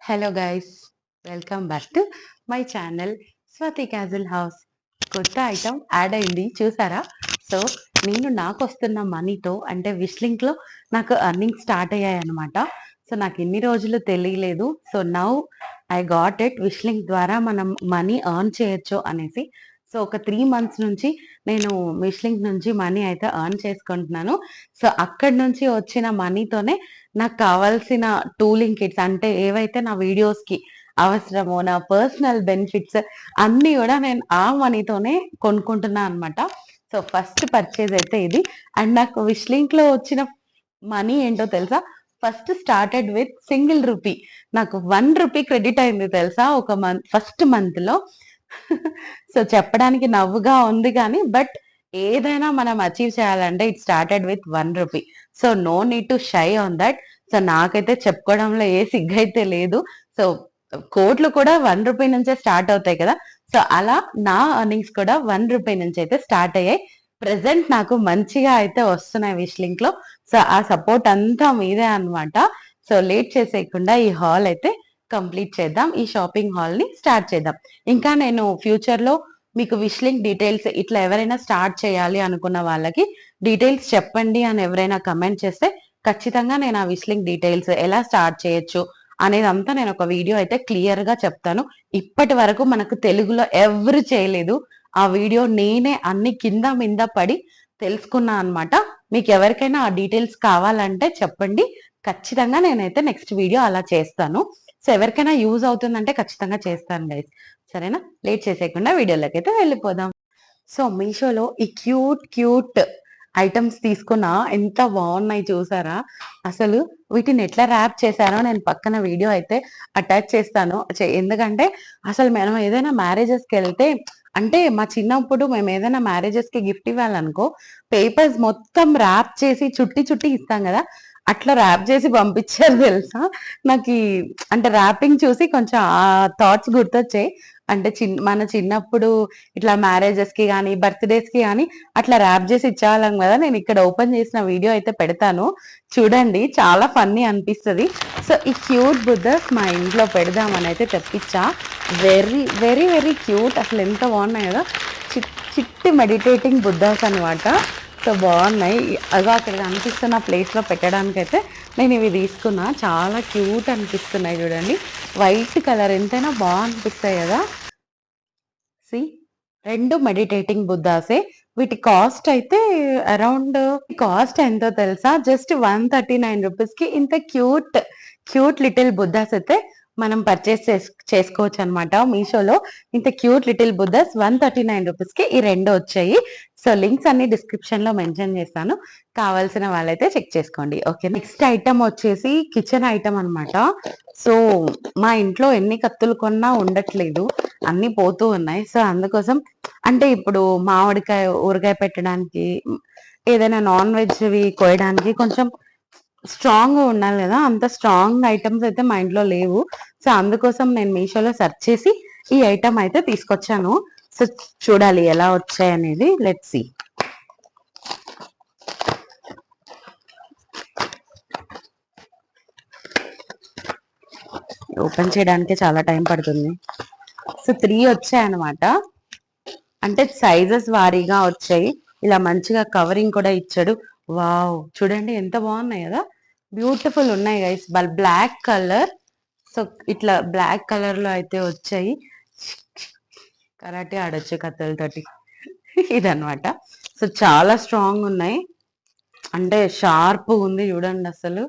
Hello guys, welcome back to my channel Swathi casual house. కొత్త item add అయింది చూసారా? So నాకు వస్తున్న మనీతో అంటే విష్ లింక్ లో నాకు అర్నింగ్ స్టార్ట్ అయ్యాయి అనమాట. సో నాకు ఇన్ని రోజులు తెలియలేదు. So now I got it. Wish link ద్వారా మనం మనీ ఎర్న్ చేయొచ్చు అనేసి. సో ఒక 3 months నుంచి నేను విష్ లింక్ నుంచి మనీ అయితే ఎర్న్ చేసుకుంటున్నాను. సో అక్కడి నుంచి వచ్చిన మనీతోనే నాకు కావాల్సిన టూలింగ్ కిట్స్ అంటే ఏవైతే నా వీడియోస్ కి అవసరమో, నా పర్సనల్ బెనిఫిట్స్ అన్ని కూడా నేను ఆ మనీతోనే కొనుక్కుంటున్నా అనమాట. సో ఫస్ట్ పర్చేజ్ అయితే ఇది. అండ్ నాకు విష్ లింక్ లో వచ్చిన మనీ ఏంటో తెలుసా? First started with single rupee. నాకు 1 రూపీ క్రెడిట్ అయింది తెలుసా ఒక ఫస్ట్ మంత్ లో. సో చెప్పడానికి నవ్వుగా ఉంది కానీ బట్ ఏదైనా మనం అచీవ్ చేయాలంటే it started with 1 rupee. So no need to shy on that. So నాకైతే చెప్పుకోవడంలో ఏ సిగ్గైతే లేదు. సో కోట్లు కూడా 1 రూపీ నుంచే స్టార్ట్ అవుతాయి కదా. సో అలా నా అర్నింగ్స్ కూడా 1 రూపీ నుంచి అయితే స్టార్ట్ అయ్యాయి. ప్రెసెంట్ నాకు మంచిగా అయితే వస్తున్నాయి విష్ లింక్ లో. సో ఆ సపోర్ట్ అంతా మీదే అన్నమాట. సో లేట్ చేసేయకుండా ఈ హాల్ అయితే కంప్లీట్ చేద్దాం. ఈ షాపింగ్ హాల్ ని స్టార్ట్ చేద్దాం. ఇంకా నేను ఫ్యూచర్ లో మీకు విష్ లింక్ డీటెయిల్స్ ఇట్లా ఎవరైనా స్టార్ట్ చేయాలి అనుకున్న వాళ్ళకి డీటెయిల్స్ చెప్పండి అని ఎవరైనా కమెంట్ చేస్తే ఖచ్చితంగా నేను ఆ విష్ లింక్ డీటెయిల్స్ ఎలా స్టార్ట్ చేయొచ్చు అనేదంతా నేను ఒక వీడియో అయితే క్లియర్ గా చెప్తాను. ఇప్పటి వరకు మనకు తెలుగులో ఎవరు చేయలేదు. ఆ వీడియో నేనే అన్ని కింద మింద పడి తెలుసుకున్నా అన్నమాట. మీకు ఎవరికైనా ఆ డీటెయిల్స్ కావాలంటే చెప్పండి. ఖచ్చితంగా నేనైతే నెక్స్ట్ వీడియో అలా చేస్తాను. సో ఎవరికైనా యూజ్ అవుతుందంటే ఖచ్చితంగా చేస్తాను గైస్. సరేనా? లేట్ చేసేయకుండా వీడియోలోకి అయితే వెళ్ళిపోదాం. సో మీషోలో ఈ క్యూట్ క్యూట్ ఐటమ్స్ తీసుకున్నా ఎంత బాగున్నాయి చూసారా? అసలు వీటిని ఎట్లా ర్యాప్ చేశానో నేను పక్కన వీడియో అయితే అటాచ్ చేస్తాను. ఎందుకంటే అసలు మనం ఏదైనా మ్యారేజెస్కి వెళ్తే అంటే మా చిన్నప్పుడు మేము ఏదైనా మ్యారేజెస్ కి గిఫ్ట్ ఇవ్వాలనుకో పేపర్స్ మొత్తం ర్యాప్ చేసి చుట్టి చుట్టి ఇస్తాం కదా. అట్లా ర్యాప్ చేసి పంపించారు తెలుసా. నాకు అంటే ర్యాపింగ్ చూసి కొంచెం ఆ థాట్స్ గుర్తొచ్చాయి. అంటే మన చిన్నప్పుడు ఇట్లా మ్యారేజెస్ కి కానీ బర్త్డేస్ కి కానీ అట్లా ర్యాప్ చేసి ఇచ్చేవాళ్ళం కదా. నేను ఇక్కడ ఓపెన్ చేసిన వీడియో అయితే పెడతాను చూడండి, చాలా ఫన్నీ అనిపిస్తుంది. సో ఈ క్యూట్ బుద్ధస్ మా ఇంట్లో పెడదామని అయితే తెప్పించా. Very very very cute. అసలు ఎంత బాగున్నాయి కదా. చిట్టి మెడిటేటింగ్ బుద్ధాస్ అనమాట. సో బాగున్నాయి. అదో అక్కడ కనిపిస్తున్న ప్లేస్ లో పెట్టడానికి అయితే నేను ఇవి తీసుకున్నా. చాలా క్యూట్ అనిపిస్తున్నాయి చూడండి. వైట్ కలర్ ఎంతైనా బాగా అనిపిస్తాయి కదా. సి రెండు మెడిటేటింగ్ బుద్ధాసే. వీటి కాస్ట్ అయితే అరౌండ్ కాస్ట్ ఎంతో తెలుసా? జస్ట్ 139 రూపీస్ కి ఇంత క్యూట్ క్యూట్ లిటిల్ బుద్ధాస్ అయితే మనం పర్చేస్ చేసుకోవచ్చు అనమాట. మీషోలో ఇంత క్యూట్ లిటిల్ బుద్ధాస్ 139 రూపీస్ కి ఈ రెండు వచ్చాయి. సో లింక్స్ అన్ని డిస్క్రిప్షన్ లో మెన్షన్ చేస్తాను, కావాల్సిన వాళ్ళైతే చెక్ చేసుకోండి. ఓకే, నెక్స్ట్ ఐటమ్ వచ్చేసి కిచెన్ ఐటమ్ అనమాట. సో మా ఇంట్లో ఎన్ని కత్తులు కొన్నా ఉండట్లేదు, అన్ని పోతూ ఉన్నాయి. సో అందుకోసం అంటే ఇప్పుడు మామిడికాయ ఊరగాయ పెట్టడానికి, ఏదైనా నాన్ వెజ్వి కోయడానికి కొంచెం స్ట్రాంగ్ గా ఉండాలి కదా. అంత స్ట్రాంగ్ ఐటమ్స్ అయితే మా ఇంట్లో లేవు. సో అందుకోసం నేను మీషోలో సెర్చ్ చేసి ఈ ఐటమ్ అయితే తీసుకొచ్చాను. సో చూడాలి ఎలా వచ్చాయి అనేది. Let's see. ఓపెన్ చేయడానికి చాలా టైం పడుతుంది. సో 3 వచ్చాయి అనమాట. అంటే సైజెస్ వారీగా వచ్చాయి. ఇలా మంచిగా కవరింగ్ కూడా ఇచ్చాడు. వావ్, చూడండి ఎంత బాగున్నాయి కదా. బ్యూటిఫుల్ ఉన్నాయి గైస్. Black colour. సో ఇట్లా బ్లాక్ కలర్ లో అయితే వచ్చాయి. కరాటే ఆడొచ్చు కత్తులతోటి. ఇదనమాట. సో చాలా స్ట్రాంగ్ ఉన్నాయి. అంటే షార్ప్ ఉంది చూడండి అసలు.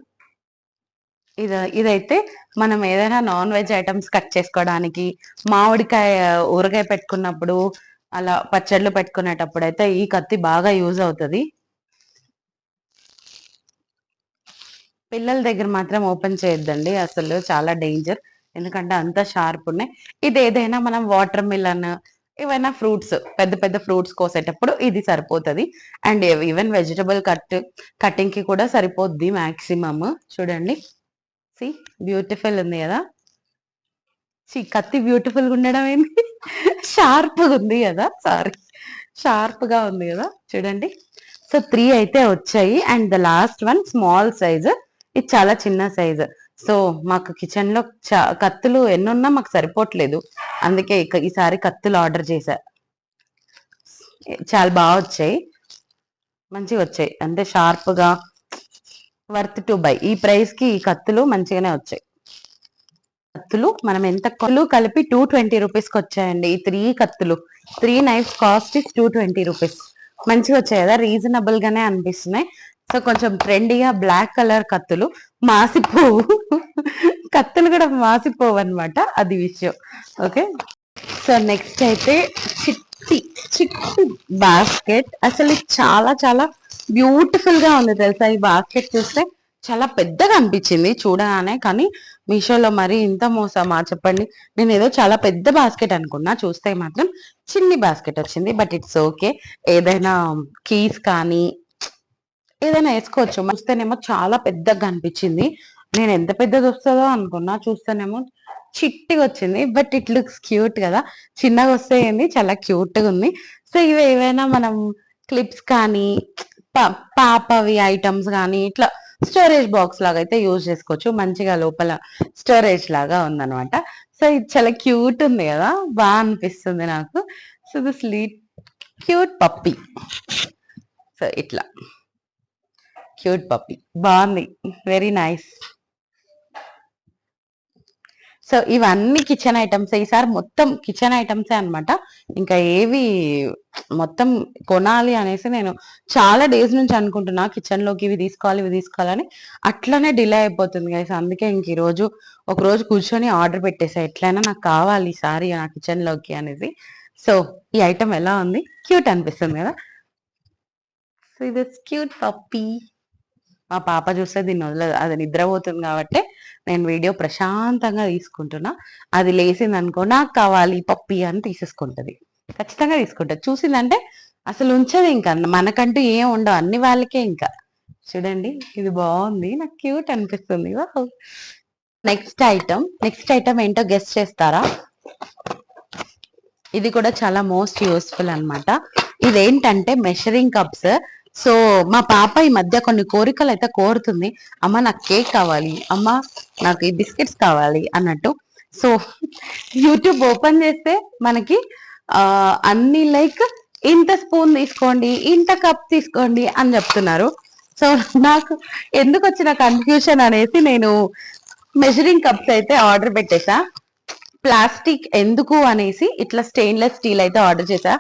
ఇదైతే మనం ఏదైనా నాన్ వెజ్ ఐటమ్స్ కట్ చేసుకోవడానికి, మామిడికాయ ఊరగాయ పెట్టుకున్నప్పుడు, అలా పచ్చళ్ళు పెట్టుకునేటప్పుడు అయితే ఈ కత్తి బాగా యూజ్ అవుతుంది. పిల్లల దగ్గర మాత్రం ఓపెన్ చేయొద్దండి, అసలు చాలా డేంజర్. ఎందుకంటే అంత షార్ప్ ఉన్నాయి. ఇది ఏదైనా మనం వాటర్ మిలన్, ఏవైనా ఫ్రూట్స్, పెద్ద పెద్ద ఫ్రూట్స్ కోసేటప్పుడు ఇది సరిపోతుంది. అండ్ ఈవెన్ వెజిటబుల్ కటింగ్ కి కూడా సరిపోద్ది మాక్సిమమ్. చూడండి, సి బ్యూటిఫుల్ ఉంది కదా. కత్తి బ్యూటిఫుల్ గా ఉండడం ఏంటి, షార్ప్ గా ఉంది కదా. సారీ, షార్ప్ గా ఉంది కదా. చూడండి. సో 3 అయితే వచ్చాయి. And the last one small size. ఇది చాలా చిన్న సైజ్. సో మాకు కిచెన్ లో కత్తులు ఎన్నున్నా మాకు సరిపోవట్లేదు, అందుకే ఈసారి కత్తులు ఆర్డర్ చేశా. చాలా బాగా వచ్చాయి, మంచిగా వచ్చాయి, అంటే షార్ప్ గా వర్త్ టు బై. ఈ ప్రైస్ కి ఈ కత్తులు మంచిగానే వచ్చాయి. కత్తులు మనం ఎంత కత్తులు కలిపి 220 రూపీస్ కి వచ్చాయండి. ఈ 3 కత్తులు, 3 నైఫ్స్ కాస్ట్ ఇస్ 220 రూపీస్. మంచిగా వచ్చాయి కదా, రీజనబుల్ గానే అనిపిస్తున్నాయి. సో కొంచెం ట్రెండీగా బ్లాక్ కలర్ కత్తులు మాసిపోవు, కత్తులు కూడా మాసిపోవు అనమాట, అది విషయం. ఓకే, సో నెక్స్ట్ అయితే చిట్టి చిట్టి బాస్కెట్. అసలు చాలా చాలా బ్యూటిఫుల్ గా ఉంది తెలుసా. ఈ బాస్కెట్ చూస్తే చాలా పెద్దగా అనిపించింది చూడగానే, కానీ మీషోలో మరి ఇంత మోసమా చెప్పండి. నేను ఏదో చాలా పెద్ద బాస్కెట్ అనుకున్నా, చూస్తే మాత్రం చిన్ని బాస్కెట్ వచ్చింది. బట్ ఇట్స్ ఓకే, ఏదైనా కీస్ కానీ ఏదైనా వేసుకోవచ్చు. చూస్తేనేమో చాలా పెద్దగా అనిపించింది, నేను ఎంత పెద్దది వస్తుందో అనుకున్నా, చూస్తేనేమో చిట్టిగా వచ్చింది. బట్ ఇట్ లుక్స్ క్యూట్ కదా, చిన్నగా వస్తే ఏంది, చాలా క్యూట్ గా ఉంది. సో ఇవి ఏవైనా మనం క్లిప్స్ కానీ పాపవి ఐటమ్స్ కానీ ఇట్లా స్టోరేజ్ బాక్స్ లాగా అయితే యూజ్ చేసుకోవచ్చు. మంచిగా లోపల స్టోరేజ్ లాగా ఉందన్నమాట. సో ఇది చాలా క్యూట్ ఉంది కదా, బాగా అనిపిస్తుంది నాకు. So this cute puppy, so ఇట్లా క్యూట్ పప్పీ బాగుంది, వెరీ నైస్. సో ఇవన్నీ కిచెన్ ఐటమ్స్, ఈసారి మొత్తం కిచెన్ ఐటమ్సే అనమాట. ఇంకా ఏవి మొత్తం కొనాలి అనేసి నేను చాలా డేస్ నుంచి అనుకుంటున్నా, కిచెన్ లోకి ఇవి తీసుకోవాలి ఇవి తీసుకోవాలని. అట్లనే డిలే అయిపోతుంది గైస్. అందుకే ఇంక ఈరోజు ఒక రోజు కూర్చొని ఆర్డర్ పెట్టేసా, ఎట్లయినా నాకు కావాలి ఈసారి నా కిచెన్ లోకి అనేసి. సో ఈ ఐటమ్ ఎలా ఉంది, క్యూట్ అనిపిస్తుంది కదా. సో ఇది క్యూట్ పప్పీ. మా పాప చూస్తే దీన్ని వదలదు, అది నిద్రపోతుంది కాబట్టి నేను వీడియో ప్రశాంతంగా తీసుకుంటున్నా. అది లేచింది అనుకో, నాకు కావాలి పప్పి అని తీసేసుకుంటది, ఖచ్చితంగా తీసుకుంటది. చూసిందంటే అసలు ఉంచదు, ఇంకా మనకంటూ ఏం ఉండవు, అన్ని వాళ్ళకే. ఇంకా చూడండి, ఇది బాగుంది, నాకు క్యూట్ అనిపిస్తుంది. నెక్స్ట్ ఐటమ్ ఏంటో గెస్ట్ చేస్తారా? ఇది కూడా చాలా మోస్ట్ యూస్ఫుల్ అనమాట. ఇదేంటంటే మెషరింగ్ కప్స్. సో మా పాప ఈ మధ్య కొన్ని కోరికలు అయితే కోరుతుంది, అమ్మ నాకు కేక్ కావాలి, అమ్మ నాకు ఈ బిస్కెట్స్ కావాలి అన్నట్టు. సో యూట్యూబ్ ఓపెన్ చేస్తే మనకి అన్ని లైక్ ఇంత స్పూన్ తీసుకోండి, ఇంత కప్ తీసుకోండి అని చెప్తున్నారు. సో నాకు ఎందుకు వచ్చిన కన్ఫ్యూషన్ అనేసి నేను మెజరింగ్ కప్స్ అయితే ఆర్డర్ పెట్టేసా. ప్లాస్టిక్ ఎందుకు అనేసి ఇట్లా స్టెయిన్లెస్ స్టీల్ అయితే ఆర్డర్ చేసా.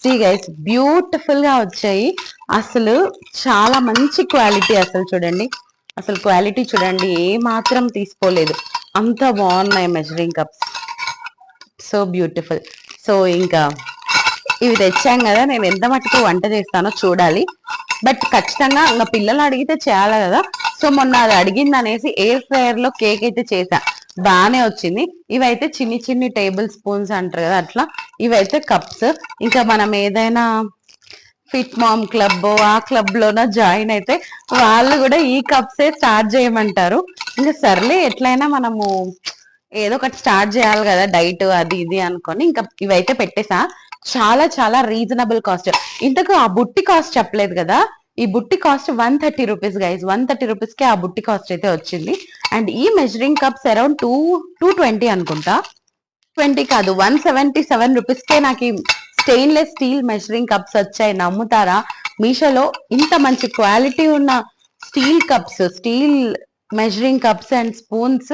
సీ గైస్, బ్యూటిఫుల్ గా వచ్చాయి, అసలు చాలా మంచి క్వాలిటీ. అసలు చూడండి, అసలు క్వాలిటీ చూడండి, ఏ మాత్రం తీసుకోలేదు, అంత బాగున్నాయి measuring cups, so beautiful. So ఇంకా ఇవి తెచ్చాం కదా, నేను ఎంత మటుకు వంట చేస్తానో చూడాలి. బట్ ఖచ్చితంగా ఇంకా పిల్లలు అడిగితే చేయాలి కదా. సో మొన్న అది అడిగింది అనేసి ఎయిర్ ఫ్రైయర్ లో కేక్ అయితే చేసా, బాగానే వచ్చింది. ఇవైతే చిన్ని చిన్ని టేబుల్ స్పూన్స్ అంటారు కదా, అట్లా. ఇవైతే కప్స్. ఇంకా మనం ఏదైనా ఫిట్ మామ్ క్లబ్, ఆ క్లబ్ లోన జాయిన్ అయితే వాళ్ళు కూడా ఈ కప్సే స్టార్ట్ చేయమంటారు. ఇంకా సర్లే, ఎట్లయినా మనము ఏదో ఒకటి స్టార్ట్ చేయాలి కదా, డైట్ అది ఇది అనుకొని ఇంకా ఇవైతే పెట్టేసా. చాలా చాలా రీజనబుల్ కాస్ట్. ఇంతకు ఆ బుట్టి కాస్ట్ చెప్పలేదు కదా, ఈ బుట్టి కాస్ట్ 130 రూపీస్ గైస్. 130 రూపీస్ కి ఆ బుట్టి కాస్ట్ అయితే వచ్చింది. అండ్ ఈ మెజరింగ్ కప్స్ అరౌండ్ 220 అనుకుంటా, 20 కాదు 177 రూపీస్ కే నాకు స్టెయిన్లెస్ స్టీల్ మెజరింగ్ కప్స్ వచ్చాయి. నమ్ముతారా? మీషోలో ఇంత మంచి క్వాలిటీ ఉన్న steel cups, steel measuring cups and spoons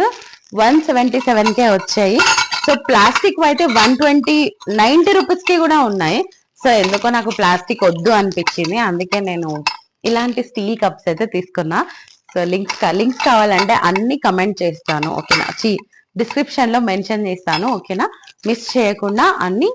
177 కే వచ్చాయి. సో ప్లాస్టిక్ అయితే 120, 90 రూపీస్ కి కూడా ఉన్నాయి. సో ఎందుకో నాకు ప్లాస్టిక్ వద్దు అనిపించింది, అందుకే నేను ఇలాంటి స్టీల్ కప్స్ అయితే తీసుకున్నా. సో లింక్స్ కావాలంటే అన్ని కమెంట్ చేస్తాను, ఓకేనా? డిస్క్రిప్షన్ లో మెన్షన్ చేస్తాను, ఓకేనా? మిస్ చేయకుండా అన్ని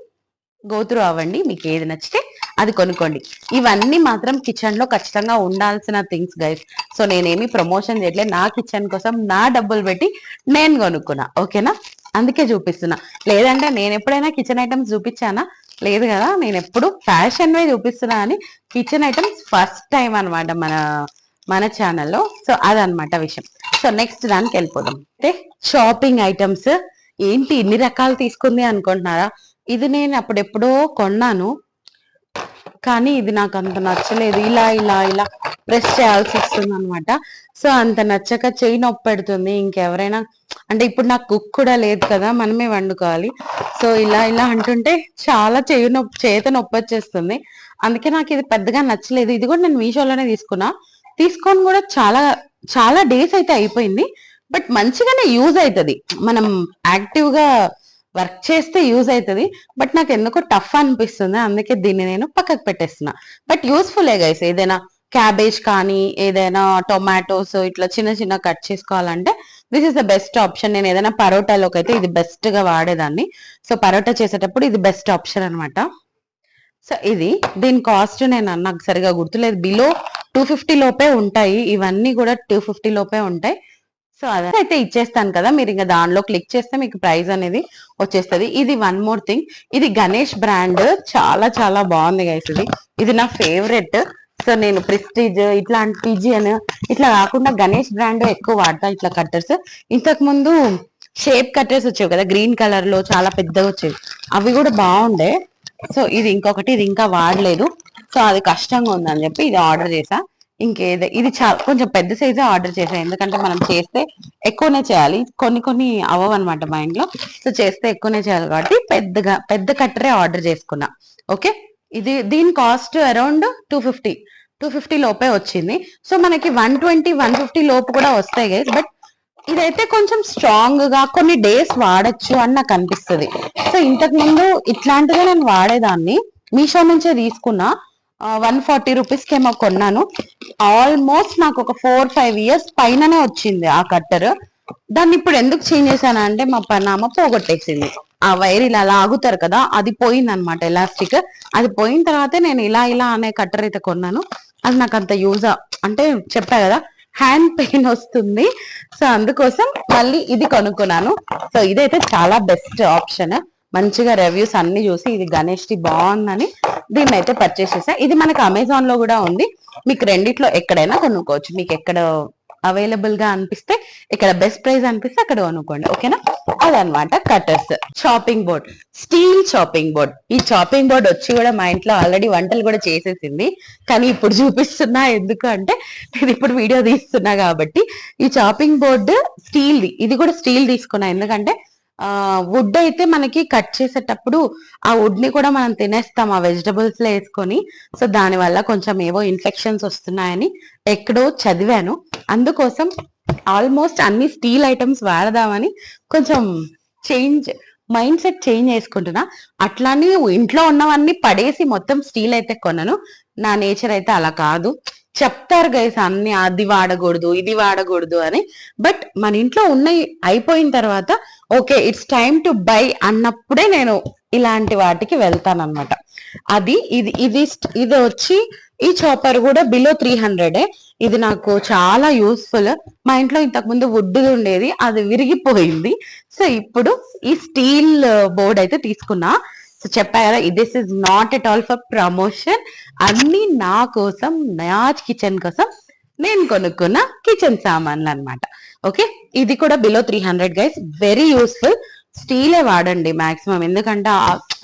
గోత్రూ అవ్వండి, మీకు ఏది నచ్చితే అది కొనుక్కోండి. ఇవన్నీ మాత్రం కిచెన్ లో ఖచ్చితంగా ఉండాల్సిన థింగ్స్ గైస్. సో నేనేమి ప్రమోషన్ చేయట్లేదు, నా కిచెన్ కోసం నా డబ్బులు పెట్టి నేను కొనుక్కున్నా, ఓకేనా? అందుకే చూపిస్తున్నా. లేదంటే నేను ఎప్పుడైనా కిచెన్ ఐటమ్స్ చూపించానా? లేదు కదా, నేను ఎప్పుడు ఫ్యాషన్ వే చూపిస్తున్నా అని కిచెన్ ఐటమ్స్ ఫస్ట్ టైం అనమాట మన ఛానల్లో. సో అదనమాట విషయం. సో నెక్స్ట్ దానికి వెళ్ళిపోదాం. అంటే షాపింగ్ ఐటమ్స్ ఏంటి ఇన్ని రకాలు తీసుకుంది అనుకుంటున్నారా? ఇది నేను అప్పుడెప్పుడో కొన్నాను, కానీ ఇది నాకు అంత నచ్చలేదు. ఇలా ఇలా ఇలా ప్రెస్ చేయాల్సి వస్తుంది అనమాట. సో అంత నచ్చక చెయ్యి నొప్పి పెడుతుంది. ఇంకెవరైనా అంటే ఇప్పుడు నాకు కుక్ కూడా లేదు కదా, మనమే వండుకోవాలి. సో ఇలా ఇలా అంటుంటే చాలా చేత నొప్పి వచ్చేస్తుంది. అందుకే నాకు ఇది పెద్దగా నచ్చలేదు. ఇది కూడా నేను మీషోలోనే తీసుకొని కూడా చాలా చాలా డేస్ అయితే అయిపోయింది. బట్ మంచిగానే యూజ్ అవుతుంది, మనం యాక్టివ్ గా వర్క్ చేస్తే యూజ్ అవుతుంది. బట్ నాకు ఎందుకో టఫ్ అనిపిస్తుంది, అందుకే దీన్ని నేను పక్కకు పెట్టేస్తున్నా. But useful guys. ఏదైనా క్యాబేజ్ కానీ ఏదైనా టొమాటోస్ ఇట్లా చిన్న చిన్న కట్ చేసుకోవాలంటే this is the best option. నేను ఏదైనా పరోటాలోకి అయితే ఇది బెస్ట్ గా వాడేదాన్ని. సో పరోటా చేసేటప్పుడు ఇది బెస్ట్ ఆప్షన్ అనమాట. సో ఇది దీని కాస్ట్ నాకు సరిగా గుర్తులేదు, బిలో 250 లోపే ఉంటాయి. ఇవన్నీ కూడా 250 లోపే ఉంటాయి. సో అదైతే ఇచ్చేస్తాను కదా, మీరు ఇంకా దానిలో క్లిక్ చేస్తే మీకు ప్రైస్ అనేది వచ్చేస్తుంది. ఇది వన్ మోర్ థింగ్, ఇది గణేష్ బ్రాండ్, చాలా చాలా బాగుంది గైస్. ఇది నా ఫేవరెట్. సో నేను ప్రెస్టీజ్ ఇట్లాంటి పిజియన్ ఇట్లా కాకుండా గణేష్ బ్రాండ్ ఎక్కువ వాడతా. ఇట్లా కట్టర్స్ ఇంతకు ముందు షేప్ కట్టర్స్ వచ్చేవి కదా, గ్రీన్ కలర్ లో చాలా పెద్దగా వచ్చేవి, అవి కూడా బాగుండే. సో ఇది ఇంకొకటి, ఇది ఇంకా వాడలేదు. సో అది కష్టంగా ఉందని చెప్పి ఇది ఆర్డర్ చేసా. ఇది చాలా కొంచెం పెద్ద సైజే ఆర్డర్ చేసాను, ఎందుకంటే మనం చేస్తే ఎక్కువనే చేయాలి, కొన్ని అవ్వవు అనమాట మా ఇంట్లో. సో చేస్తే ఎక్కువనే చేయాలి కాబట్టి పెద్ద కట్టరే ఆర్డర్ చేసుకున్నా. ఓకే, దీని కాస్ట్ అరౌండ్ 250 లోపే వచ్చింది. సో మనకి 120 150 లోపు కూడా వస్తాయి గైస్. బట్ ఇదైతే కొంచెం స్ట్రాంగ్ గా కొన్ని డేస్ వాడచ్చు అని నాకు అనిపిస్తుంది. సో ఇంతకు ముందు ఇట్లాంటిదే నేను వాడేదాన్ని, మీషో నుంచే తీసుకున్నా. 140 రూపీస్ కి ఏమో కొన్నాను. ఆల్మోస్ట్ నాకు ఒక 4-5 ఇయర్స్ పైననే వచ్చింది ఆ కట్టర్. దాన్ని ఇప్పుడు ఎందుకు చేంజ్ చేశాను అంటే మా పనామ పోగొట్టేసింది. ఆ వైర్ ఇలా లాగుతారు కదా, అది పోయింది అనమాట, ఎలాస్టిక్. అది పోయిన తర్వాతే నేను ఇలా ఇలా అనే కట్టర్ అయితే కొన్నాను. అది నాకు అంత యూజ్ అంటే చెప్పా కదా, హ్యాండ్ పెయిన్ వస్తుంది. సో అందుకోసం మళ్ళీ ఇది కొనుక్కున్నాను. సో ఇదైతే చాలా బెస్ట్ ఆప్షన్. మంచిగా రివ్యూస్ అన్ని చూసి ఇది గణేష్ ది బాగుందని దీన్ని అయితే పర్చేస్ చేసా. ఇది మనకు అమెజాన్ లో కూడా ఉంది. మీకు రెండిట్లో ఎక్కడైనా కొనుక్కోవచ్చు, మీకు ఎక్కడ అవైలబుల్ గా అనిపిస్తే, ఇక్కడ బెస్ట్ ప్రైస్ అనిపిస్తే అక్కడ కొనుక్కోండి. ఓకేనా, అదనమాట cutters. Chopping board, steel chopping board. ఈ చాపింగ్ బోర్డ్ వచ్చి కూడా మా ఇంట్లో ఆల్రెడీ వంటలు కూడా చేసేసింది, కానీ ఇప్పుడు చూపిస్తున్నా ఎందుకు అంటే నేను ఇప్పుడు వీడియో తీస్తున్నా కాబట్టి. ఈ చాపింగ్ బోర్డు స్టీల్ది, ఇది కూడా స్టీల్ తీసుకున్నా, ఎందుకంటే వుడ్ అయితే మనకి కట్ చేసేటప్పుడు ఆ వుడ్ ని కూడా మనం తినేస్తాం ఆ వెజిటబుల్స్ లో వేసుకొని. సో దాని వల్ల కొంచెం ఏవో ఇన్ఫెక్షన్స్ వస్తున్నాయని ఎక్కడో చదివాను. అందుకోసం ఆల్మోస్ట్ అన్ని స్టీల్ ఐటమ్స్ వాడదామని కొంచెం మైండ్ సెట్ చేంజ్ చేసుకుంటున్నా. అట్లానే ఇంట్లో ఉన్నవన్నీ పడేసి మొత్తం స్టీల్ అయితే కొనను. నా నేచర్ అయితే అలా కాదు. చెప్తారు గైస్ అన్ని అది వాడకూడదు ఇది వాడకూడదు అని, బట్ మన ఇంట్లో ఉన్నాయి అయిపోయిన తర్వాత okay it's time to bye అన్నప్పుడే నేను ఇలాంటి వాటికి వెళ్తాను అనమాట. ఇది వచ్చి ఈ చాపర్ కూడా బిలో 300. ఇది నాకు చాలా యూస్ఫుల్. మా ఇంట్లో ఇంతకు ముందు వుడ్ ఉండేది, అది విరిగిపోయింది. సో ఇప్పుడు ఈ స్టీల్ బోర్డ్ అయితే తీసుకున్నా. సో చెప్పా కదా, this is not at all for promotion, అన్ని నా కోసం, నా కిచెన్ కోసం నేను కొనుక్కున్న కిచెన్ సామాన్లు అనమాట. ఓకే, ఇది కూడా బిలో 300 గైస్, వెరీ యూస్ఫుల్. స్టీలే వాడండి మాక్సిమం, ఎందుకంటే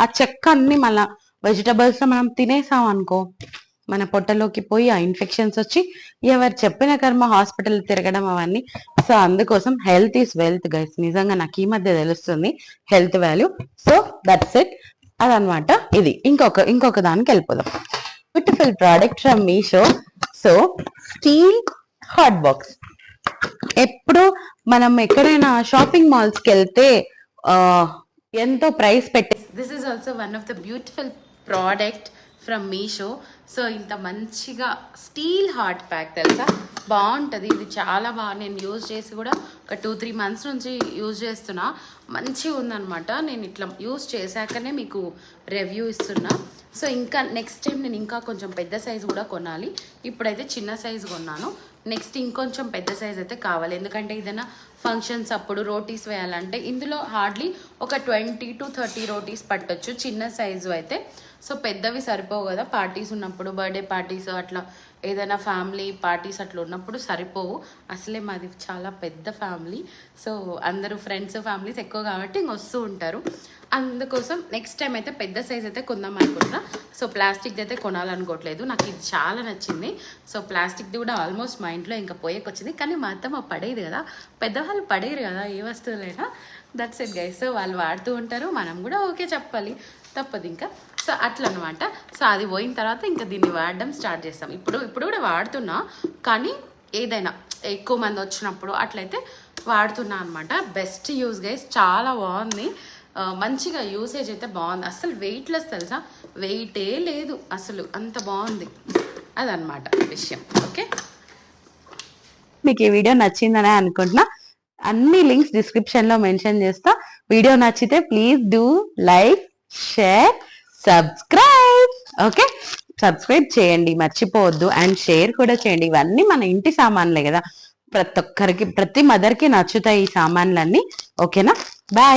ఆ చెక్క అన్ని మళ్ళా వెజిటబుల్స్ లో మనం తినేసాం అనుకో, మన పొట్టలోకి పోయి ఆ ఇన్ఫెక్షన్స్ వచ్చి ఎవరు చెప్పిన కర్మ హాస్పిటల్ తిరగడం అవన్నీ. సో అందుకోసం హెల్త్ ఈస్ వెల్త్ గైస్, నిజంగా నాకు ఈ మధ్య తెలుస్తుంది health value. So that's it, అదనమాట. ఇది ఇంకొక దానికి వెళ్ళిపోదాం. Beautiful product from Meesho. So steel hot box. ఎప్పుడు మనం ఎక్కడైనా షాపింగ్ మాల్స్ కి వెళ్తే ఎంతో ప్రైస్ పెట్టి, this is also one of the beautiful product from Meesho. So ఇంత మంచిగా స్టీల్ హాట్ ప్యాక్ తెలుసా, బాగుంటుంది. ఇది చాలా బాగా నేను యూజ్ చేసి కూడా ఒక 2-3 మంత్స్ నుంచి యూజ్ చేస్తున్నా, మంచిగా ఉందనమాట. నేను ఇట్లా యూజ్ చేశాకనే మీకు రివ్యూ ఇస్తున్నా. సో ఇంకా నెక్స్ట్ టైం నేను ఇంకా కొంచెం పెద్ద సైజు కూడా కొనాలి. ఇప్పుడైతే చిన్న సైజు కొన్నాను, నెక్స్ట్ ఇంకొంచెం పెద్ద సైజ్ అయితే కావాలి, ఎందుకంటే ఏదైనా ఫంక్షన్స్ అప్పుడు రోటీస్ వేయాలంటే ఇందులో హార్డ్లీ ఒక 20 to 30 రోటీస్ పట్టొచ్చు చిన్న సైజు అయితే. సో పెద్దవి సరిపోవు కదా పార్టీస్ ఉన్నప్పుడు, బర్త్డే పార్టీస్ అట్లా ఏదైనా ఫ్యామిలీ పార్టీస్ అట్లా ఉన్నప్పుడు సరిపోవు. అసలే మాది చాలా పెద్ద ఫ్యామిలీ, సో అందరూ ఫ్రెండ్స్ ఫ్యామిలీస్ ఎక్కువ కాబట్టి ఇంక వస్తూ ఉంటారు. అందుకోసం నెక్స్ట్ టైం అయితే పెద్ద సైజ్ అయితే కొందాం అనుకుంటున్నా. సో ప్లాస్టిక్ది అయితే కొనాలనుకోవట్లేదు, నాకు ఇది చాలా నచ్చింది. సో ప్లాస్టిక్ది కూడా ఆల్మోస్ట్ మా ఇంట్లో ఇంకా పోయేకొచ్చింది, కానీ మా అత్తమ్మ పడేది కదా, పెద్దవాళ్ళు పడేరు కదా ఏ వస్తువులైనా. That's it guys. సో వాళ్ళు వాడుతూ ఉంటారు, మనం కూడా ఓకే చెప్పాలి, తప్పదు ఇంకా. సో అట్లా అనమాట. సో అది పోయిన తర్వాత ఇంకా దీన్ని వాడడం స్టార్ట్ చేస్తాం. ఇప్పుడు కూడా వాడుతున్నా, కానీ ఏదైనా ఎక్కువ మంది వచ్చినప్పుడు అట్లయితే వాడుతున్నా అనమాట. బెస్ట్ యూజ్ గైస్, చాలా బాగుంది, మంచిగా యూసేజ్ అయితే బాగుంది. అసలు వెయిట్లెస్ తెలుసా, వెయిటే లేదు అసలు, అంత బాగుంది. అదనమాట విషయం. ఓకే, మీకు ఈ వీడియో నచ్చిందనే అనుకుంటున్నా. అన్ని లింక్స్ డిస్క్రిప్షన్లో మెన్షన్ చేస్తా. వీడియో నచ్చితే please do like, share, subscribe. Okay, subscribe చేయండి మర్చిపోవద్దు, అండ్ షేర్ కూడా చేయండి. ఇవన్నీ మన ఇంటి సామాన్లే కదా, ప్రతి ఒక్కరికి, ప్రతి మదర్కి నచ్చుతాయి ఈ సామాన్లన్నీ. ఓకేనా, బాయ్.